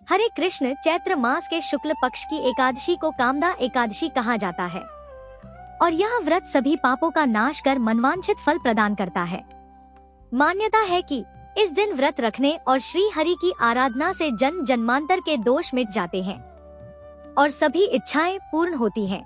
हरे कृष्ण, चैत्र मास के शुक्ल पक्ष की एकादशी को कामदा एकादशी कहा जाता है और यह व्रत सभी पापों का नाश कर मनवांछित फल प्रदान करता है। मान्यता है कि इस दिन व्रत रखने और श्री हरि की आराधना से जन्म जन्मांतर के दोष मिट जाते हैं और सभी इच्छाएं पूर्ण होती हैं।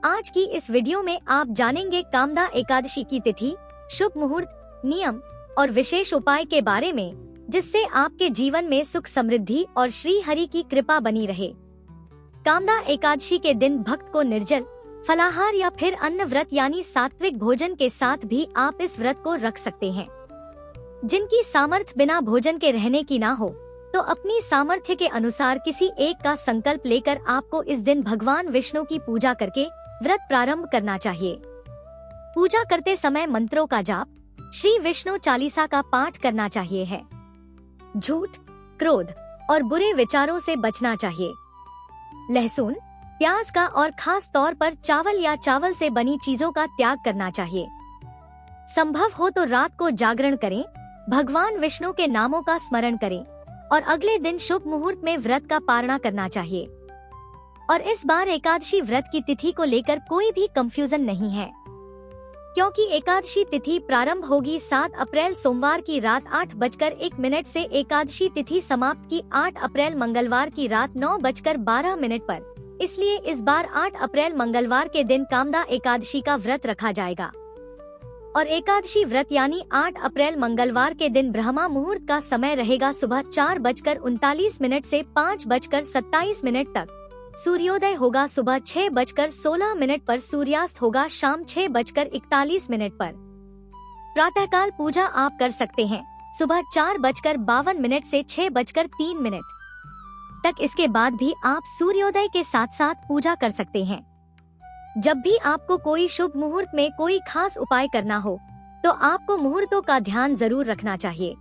आज की इस वीडियो में आप जानेंगे कामदा एकादशी की तिथि, शुभ मुहूर्त, नियम और विशेष उपाय के बारे में, जिससे आपके जीवन में सुख समृद्धि और श्री हरि की कृपा बनी रहे। कामदा एकादशी के दिन भक्त को निर्जल फलाहार या फिर अन्न व्रत यानी सात्विक भोजन के साथ भी आप इस व्रत को रख सकते हैं। जिनकी सामर्थ्य बिना भोजन के रहने की ना हो, तो अपनी सामर्थ्य के अनुसार किसी एक का संकल्प लेकर आपको इस दिन भगवान विष्णु की पूजा करके व्रत प्रारंभ करना चाहिए। पूजा करते समय मंत्रों का जाप, श्री विष्णु चालीसा का पाठ करना चाहिए है। झूठ, क्रोध और बुरे विचारों से बचना चाहिए। लहसुन, प्याज का और खास तौर पर चावल या चावल से बनी चीजों का त्याग करना चाहिए। संभव हो तो रात को जागरण करें, भगवान विष्णु के नामों का स्मरण करें और अगले दिन शुभ मुहूर्त में व्रत का पारणा करना चाहिए। और इस बार एकादशी व्रत की तिथि को लेकर कोई भी कंफ्यूजन नहीं है, क्योंकि एकादशी तिथि प्रारंभ होगी 7 अप्रैल सोमवार की रात 8:01 से एकादशी तिथि समाप्त की 8 अप्रैल मंगलवार की रात 9:12 पर। इसलिए इस बार 8 अप्रैल मंगलवार के दिन कामदा एकादशी का व्रत रखा जाएगा और एकादशी व्रत यानी 8 अप्रैल मंगलवार के दिन ब्रह्मा मुहूर्त का समय रहेगा सुबह 4:39 से 5:27 तक। सूर्योदय होगा सुबह 6:16 पर, सूर्यास्त होगा शाम 6:41 पर। प्रातःकाल पूजा आप कर सकते हैं सुबह 4:52 से 6:03 तक। इसके बाद भी आप सूर्योदय के साथ साथ पूजा कर सकते हैं। जब भी आपको कोई शुभ मुहूर्त में कोई खास उपाय करना हो, तो आपको मुहूर्तों का ध्यान जरूर रखना चाहिए।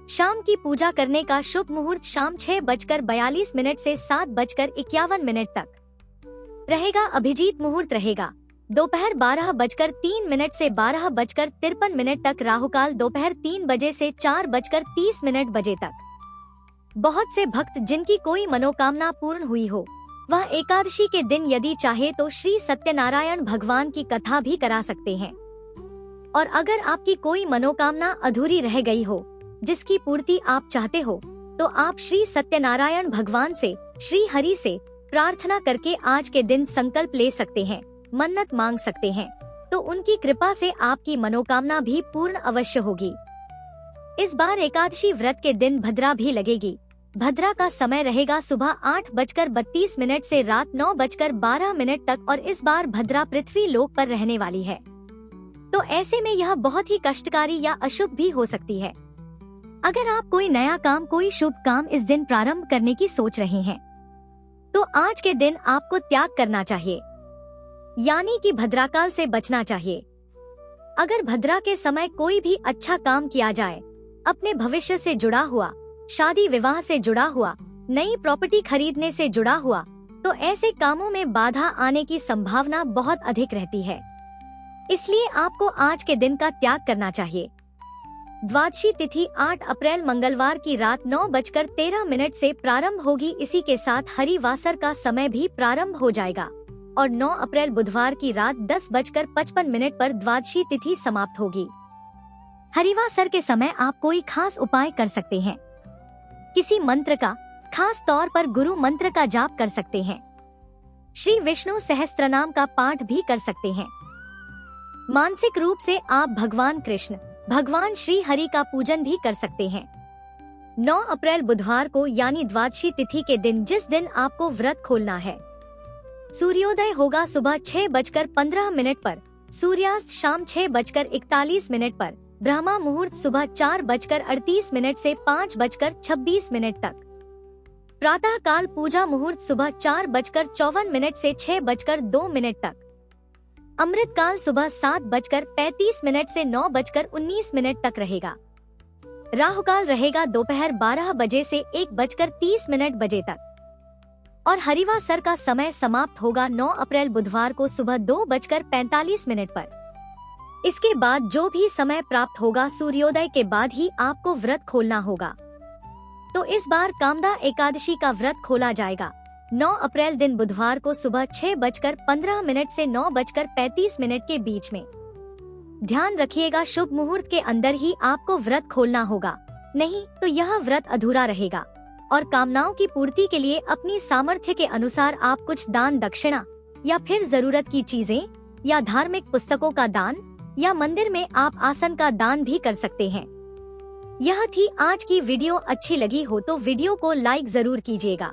शाम की पूजा करने का शुभ मुहूर्त शाम 6:42 से 7:51 तक रहेगा। अभिजीत मुहूर्त रहेगा दोपहर 12:03 से 12:53 तक। राहुकाल दोपहर 3 बजे से 4:30 बजे तक। बहुत से भक्त जिनकी कोई मनोकामना पूर्ण हुई हो, वह एकादशी के दिन यदि चाहे तो श्री सत्यनारायण भगवान की कथा भी करा सकते हैं। और अगर आपकी कोई मनोकामना अधूरी रह गई हो, जिसकी पूर्ति आप चाहते हो, तो आप श्री सत्यनारायण भगवान से, श्री हरि से प्रार्थना करके आज के दिन संकल्प ले सकते हैं, मन्नत मांग सकते हैं, तो उनकी कृपा से आपकी मनोकामना भी पूर्ण अवश्य होगी। इस बार एकादशी व्रत के दिन भद्रा भी लगेगी। भद्रा का समय रहेगा सुबह 8:32 से रात 9:12 तक और इस बार भद्रा पृथ्वी लोक पर रहने वाली है, तो ऐसे में यह बहुत ही कष्टकारी या अशुभ भी हो सकती है। अगर आप कोई नया काम, कोई शुभ काम इस दिन प्रारंभ करने की सोच रहे हैं, तो आज के दिन आपको त्याग करना चाहिए, यानी कि भद्राकाल से बचना चाहिए। अगर भद्रा के समय कोई भी अच्छा काम किया जाए, अपने भविष्य से जुड़ा हुआ, शादी विवाह से जुड़ा हुआ, नई प्रॉपर्टी खरीदने से जुड़ा हुआ, तो ऐसे कामों में बाधा आने की संभावना बहुत अधिक रहती है। इसलिए आपको आज के दिन का त्याग करना चाहिए। द्वादशी तिथि 8 अप्रैल मंगलवार की रात 9:13 से प्रारंभ होगी। इसी के साथ हरिवासर का समय भी प्रारंभ हो जाएगा और 9 अप्रैल बुधवार की रात 10:55 पर द्वादशी तिथि समाप्त होगी। हरिवासर के समय आप कोई खास उपाय कर सकते हैं। किसी मंत्र का, खास तौर पर गुरु मंत्र का जाप कर सकते हैं। श्री विष्णु सहस्त्रनाम का पाठ भी कर सकते हैं। मानसिक रूप से आप भगवान कृष्ण, भगवान श्री हरि का पूजन भी कर सकते हैं। 9 अप्रैल बुधवार को यानी द्वादशी तिथि के दिन, जिस दिन आपको व्रत खोलना है, सूर्योदय होगा सुबह 6:15 पर, सूर्यास्त शाम 6:41 पर, ब्रह्मा मुहूर्त सुबह 4:38 से 5:26 तक। प्रातः काल पूजा मुहूर्त सुबह 4:54 से 6:02 तक। अमृत काल सुबह 7:35 से 9:19 तक रहेगा। राहु काल रहेगा दोपहर 12 बजे से 1:30 बजे तक और हरिवासर का समय समाप्त होगा 9 अप्रैल बुधवार को सुबह 2:45 पर। इसके बाद जो भी समय प्राप्त होगा सूर्योदय के बाद ही आपको व्रत खोलना होगा। तो इस बार कामदा एकादशी का व्रत खोला जाएगा। 9 अप्रैल दिन बुधवार को सुबह 6:15 से 9:35 के बीच में। ध्यान रखिएगा, शुभ मुहूर्त के अंदर ही आपको व्रत खोलना होगा, नहीं तो यह व्रत अधूरा रहेगा। और कामनाओं की पूर्ति के लिए अपनी सामर्थ्य के अनुसार आप कुछ दान दक्षिणा या फिर जरूरत की चीजें या धार्मिक पुस्तकों का दान या मंदिर में आप आसन का दान भी कर सकते हैं। यह थी आज की वीडियो। अच्छी लगी हो तो वीडियो को लाइक जरूर कीजिएगा।